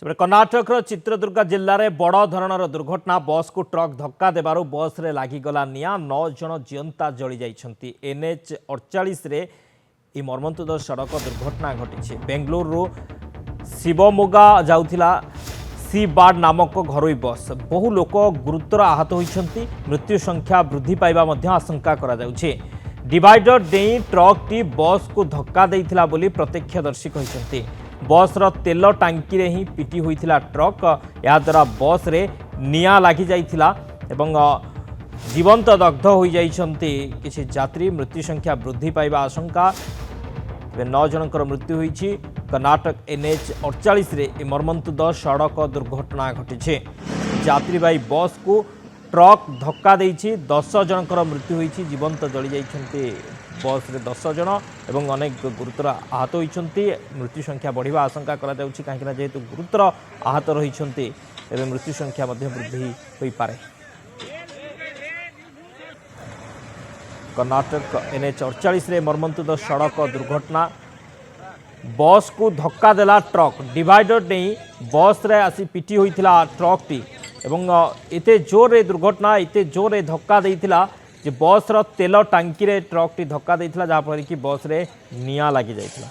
सेपटे कर्णाटक चित्रदुर्ग जिले में बड़ धरणर दुर्घटना बस को ट्रक धक्का देवार बस रे लागिगला निया 9 जन जीवंता जली जाइछंती। NH 48 रे ई मर्मन्तुद सड़क दुर्घटना घटी। बेंगलुरु शिवमोगा जाउथिला सी बार्ड नामक घरोई बस बहु लोक गुरुतर आहत होइछंती। मृत्यु संख्या वृद्धि पाइबा मध्य आशंका करा जाउछे। डिवाइडर डेई ट्रक टी बस को धक्का देइथिला बोली प्रत्यक्षदर्शी कहिसंती। बस रो तेल टांकी रे ही पिटी होइथिला ट्रक या द्वारा बस रे निया लागि जाइथिला एवं जीवंत दग्ध होई जाइछंती किछि यात्री। मृत्यु संख्या वृद्धि पाइबा आशंका। 9 जनकर मृत्यु होइछि। कर्नाटक NH 48 रे मर्मन्तुद सड़क दुर्घटना घटी। यात्रीवाही बस को ट्रक धक्का देइछि। 10 जनकर मृत्यु होइछि। जीवंत जली जाइछंती बस रे 10 जन एवं अनेक गुरुतर आहत होइछंती। मृत्यु संख्या बढ़िबा आशंका करा जाउछि काहेकि जेहेतु गुरुतर आहत रहिछंती एवं मृत्यु संख्या मध्ये वृद्धि होई पारे। कर्नाटक NH 48 रे मर्मन्तुद सड़क दुर्घटना बस को धक्का देला ट्रक डिवाइडर नहीं बस रे आसी पिटी होइथिला ट्रक टी एवं एते जोर रे दुर्घटना एते जोर रे धक्का देइथिला जे बस रो तेल टांकी रे ट्रक टी धक्का देइथिला जहा पर कि बस रे निया लागि जाइथिला।